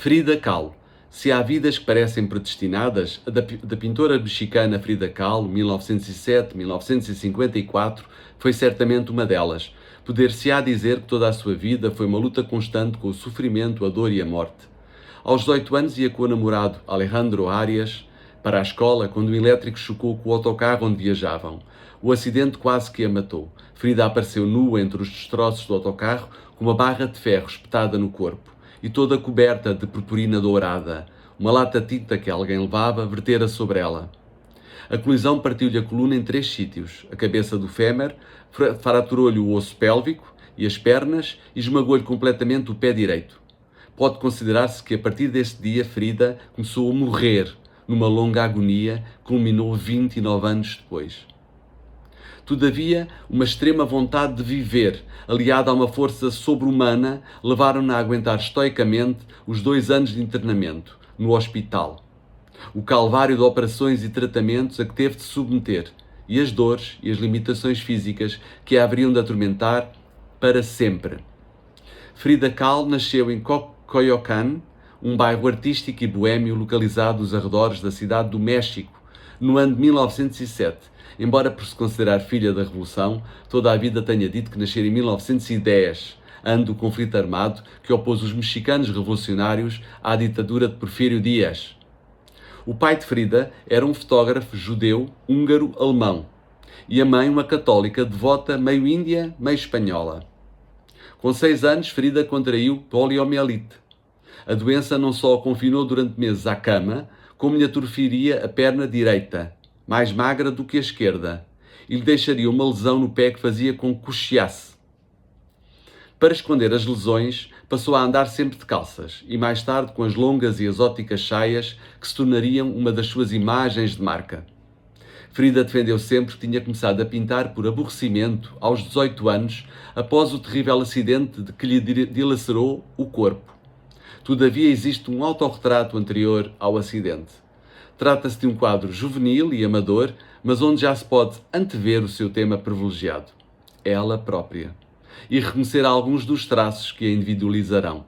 Frida Kahlo. Se há vidas que parecem predestinadas, a da pintora mexicana Frida Kahlo, 1907-1954, foi certamente uma delas. Poder-se-á dizer que toda a sua vida foi uma luta constante com o sofrimento, a dor e a morte. Aos 18 anos ia com o namorado Alejandro Arias para a escola quando o elétrico chocou com o autocarro onde viajavam. O acidente quase que a matou. Frida apareceu nua entre os destroços do autocarro com uma barra de ferro espetada no corpo e toda coberta de purpurina dourada. Uma lata de tinta que alguém levava vertera sobre ela. A colisão partiu-lhe a coluna em 3 sítios. A cabeça do fémur, fraturou-lhe o osso pélvico e as pernas e esmagou-lhe completamente o pé direito. Pode considerar-se que a partir desse dia Frida começou a morrer numa longa agonia que culminou 29 anos depois. Todavia, uma extrema vontade de viver, aliada a uma força sobre-humana, levaram-na a aguentar estoicamente os 2 anos de internamento no hospital. O calvário de operações e tratamentos a que teve de submeter, e as dores e as limitações físicas que a haveriam de atormentar para sempre. Frida Kahlo nasceu em Coyoacán, um bairro artístico e boêmio localizado nos arredores da cidade do México, no ano de 1907. Embora por se considerar filha da Revolução, toda a vida tenha dito que nasceu em 1910, ano do conflito armado que opôs os mexicanos revolucionários à ditadura de Porfírio Dias. O pai de Frida era um fotógrafo judeu húngaro-alemão e a mãe uma católica devota meio índia, meio espanhola. Com 6 anos, Frida contraiu poliomielite. A doença não só a confinou durante meses à cama, como lhe atrofiaria a perna direita, mais magra do que a esquerda, e lhe deixaria uma lesão no pé que fazia com que cocheasse. Para esconder as lesões, passou a andar sempre de calças, e mais tarde com as longas e exóticas saias que se tornariam uma das suas imagens de marca. Frida defendeu sempre que tinha começado a pintar por aborrecimento aos 18 anos, após o terrível acidente de que lhe dilacerou o corpo. Todavia existe um autorretrato anterior ao acidente. Trata-se de um quadro juvenil e amador, mas onde já se pode antever o seu tema privilegiado, ela própria, e reconhecer alguns dos traços que a individualizarão.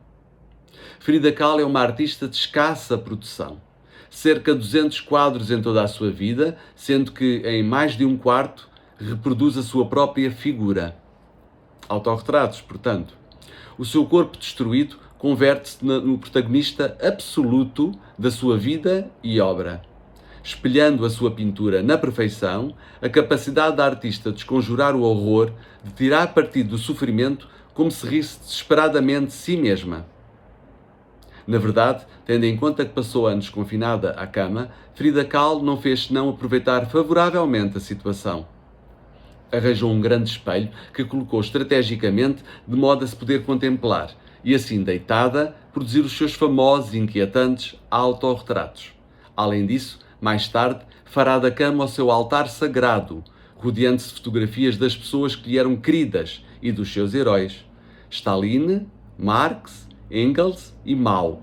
Frida Kahlo é uma artista de escassa produção. Cerca de 200 quadros em toda a sua vida, sendo que em mais de um quarto reproduz a sua própria figura. Autorretratos, portanto. O seu corpo destruído converte-se no protagonista absoluto da sua vida e obra. Espelhando a sua pintura na perfeição, a capacidade da artista de desconjurar o horror, de tirar partido do sofrimento como se risse desesperadamente de si mesma. Na verdade, tendo em conta que passou anos confinada à cama, Frida Kahlo não fez senão aproveitar favoravelmente a situação. Arranjou um grande espelho que colocou estrategicamente de modo a se poder contemplar e assim, deitada, produzir os seus famosos e inquietantes autorretratos. Além disso, mais tarde, fará da cama o seu altar sagrado, rodeando-se de fotografias das pessoas que lhe eram queridas e dos seus heróis. Stalin, Marx, Engels e Mao,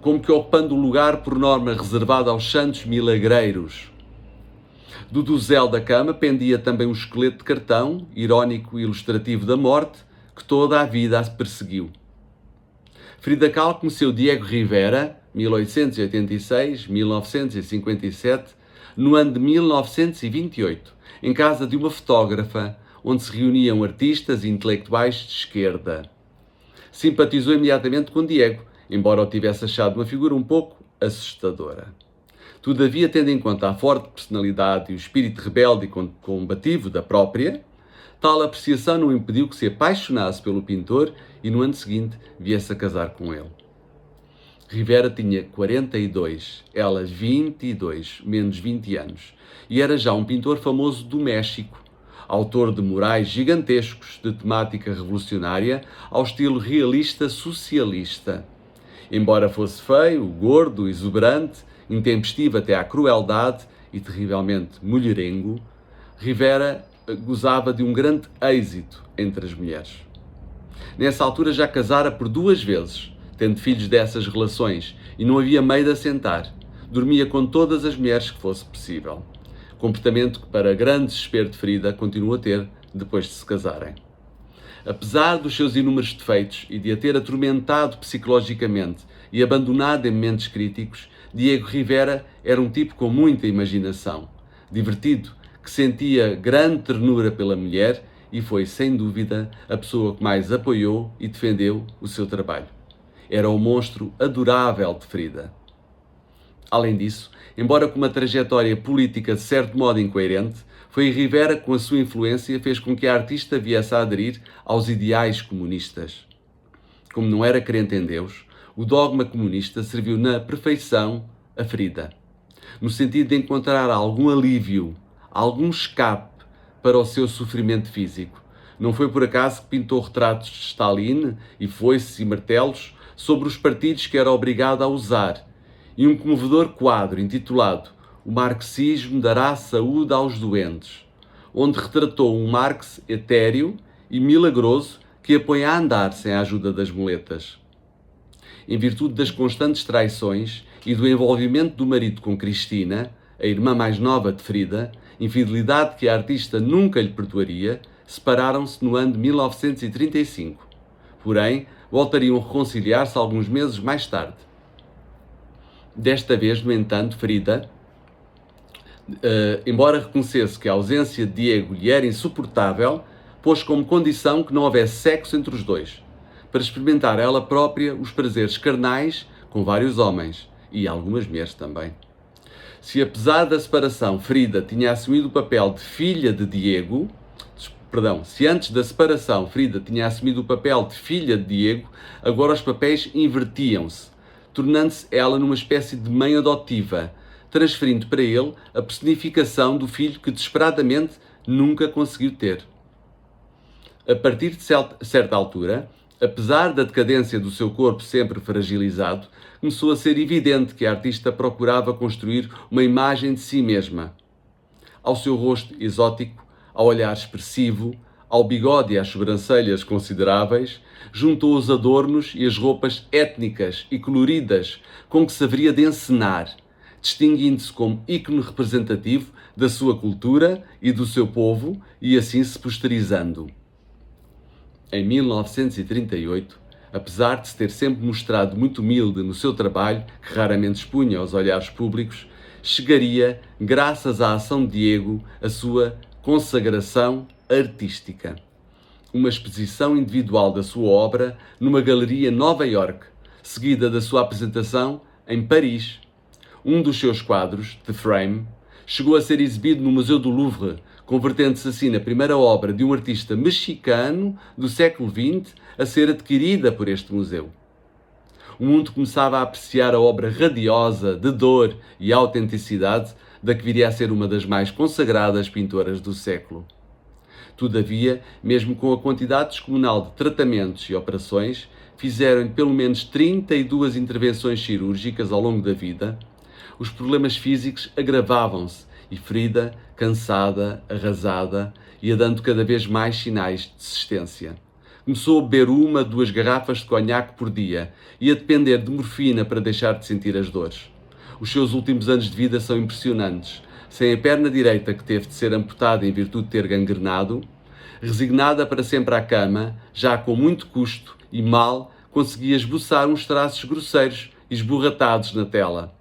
como que ocupando o lugar por norma reservado aos santos milagreiros. Do dosel da cama pendia também um esqueleto de cartão, irónico e ilustrativo da morte, que toda a vida a perseguiu. Frida Kahlo conheceu Diego Rivera, 1886-1957, no ano de 1928, em casa de uma fotógrafa, onde se reuniam artistas e intelectuais de esquerda. Simpatizou imediatamente com Diego, embora o tivesse achado uma figura um pouco assustadora. Todavia, tendo em conta a forte personalidade e o espírito rebelde e combativo da própria, tal apreciação não impediu que se apaixonasse pelo pintor e no ano seguinte viesse a casar com ele. Rivera tinha 42, ela 22, menos 20 anos, e era já um pintor famoso do México, autor de murais gigantescos de temática revolucionária ao estilo realista socialista. Embora fosse feio, gordo, exuberante, intempestivo até à crueldade e terrivelmente mulherengo, Rivera gozava de um grande êxito entre as mulheres. Nessa altura já casara por 2 vezes, tendo filhos dessas relações, e não havia meio de assentar. Dormia com todas as mulheres que fosse possível. Comportamento que, para grande desespero de Frida, continua a ter depois de se casarem. Apesar dos seus inúmeros defeitos e de a ter atormentado psicologicamente e abandonado em momentos críticos, Diego Rivera era um tipo com muita imaginação, divertido, que sentia grande ternura pela mulher e foi, sem dúvida, a pessoa que mais apoiou e defendeu o seu trabalho. Era o monstro adorável de Frida. Além disso, embora com uma trajetória política de certo modo incoerente, foi Rivera que, com a sua influência, fez com que a artista viesse a aderir aos ideais comunistas. Como não era crente em Deus, o dogma comunista serviu na perfeição a Frida, no sentido de encontrar algum alívio, algum escape para o seu sofrimento físico. Não foi por acaso que pintou retratos de Stalin e foices e martelos sobre os partidos que era obrigado a usar, e um comovedor quadro intitulado O Marxismo dará saúde aos doentes, onde retratou um Marx etéreo e milagroso que a põe a andar sem a ajuda das muletas. Em virtude das constantes traições e do envolvimento do marido com Cristina, a irmã mais nova de Frida, infidelidade que a artista nunca lhe perdoaria, separaram-se no ano de 1935. Porém, voltariam a reconciliar-se alguns meses mais tarde. Desta vez, no entanto, Frida, embora reconhecesse que a ausência de Diego lhe era insuportável, pôs como condição que não houvesse sexo entre os dois, para experimentar ela própria os prazeres carnais com vários homens e algumas mulheres também. Se apesar da separação Frida tinha assumido o papel de filha de Diego, se antes da separação Frida tinha assumido o papel de filha de Diego, agora os papéis invertiam-se, tornando-se ela numa espécie de mãe adotiva, transferindo para ele a personificação do filho que desesperadamente nunca conseguiu ter. A partir de certa altura, apesar da decadência do seu corpo sempre fragilizado, começou a ser evidente que a artista procurava construir uma imagem de si mesma. Ao seu rosto exótico, ao olhar expressivo, ao bigode e às sobrancelhas consideráveis, juntou os adornos e as roupas étnicas e coloridas com que se haveria de encenar, distinguindo-se como ícone representativo da sua cultura e do seu povo e assim se posterizando. Em 1938, apesar de se ter sempre mostrado muito humilde no seu trabalho, que raramente expunha aos olhares públicos, chegaria, graças à ação de Diego, a sua consagração artística. Uma exposição individual da sua obra numa galeria em Nova Iorque, seguida da sua apresentação em Paris. Um dos seus quadros, The Frame, chegou a ser exibido no Museu do Louvre, convertendo-se assim na primeira obra de um artista mexicano do século XX a ser adquirida por este museu. O mundo começava a apreciar a obra radiosa, de dor e autenticidade da que viria a ser uma das mais consagradas pintoras do século. Todavia, mesmo com a quantidade descomunal de tratamentos e operações, fizeram pelo menos 32 intervenções cirúrgicas ao longo da vida, os problemas físicos agravavam-se e Frida, cansada, arrasada, ia dando cada vez mais sinais de desistência. Começou a beber 1-2 garrafas de conhaque por dia e a depender de morfina para deixar de sentir as dores. Os seus últimos anos de vida são impressionantes. Sem a perna direita que teve de ser amputada em virtude de ter gangrenado, resignada para sempre à cama, já com muito custo e mal, conseguia esboçar uns traços grosseiros e esborratados na tela.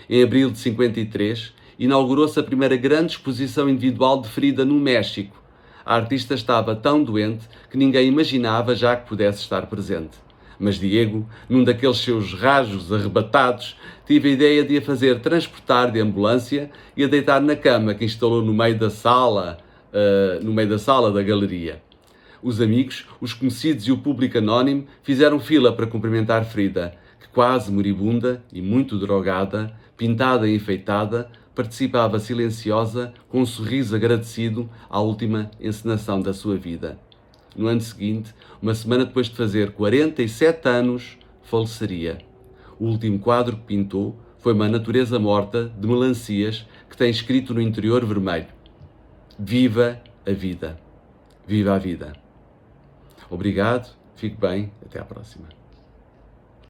Em abril de 53, inaugurou-se a primeira grande exposição individual de Frida no México. A artista estava tão doente que ninguém imaginava já que pudesse estar presente. Mas Diego, num daqueles seus rajos arrebatados, teve a ideia de a fazer transportar de ambulância e a deitar na cama que instalou no meio da sala da galeria. Os amigos, os conhecidos e o público anónimo fizeram fila para cumprimentar Frida, que quase moribunda e muito drogada, pintada e enfeitada, participava silenciosa, com um sorriso agradecido à última encenação da sua vida. No ano seguinte, uma semana depois de fazer 47 anos, faleceria. O último quadro que pintou foi uma natureza morta de melancias que tem escrito no interior vermelho: Viva a vida. Viva a vida. Obrigado, fique bem, até à próxima.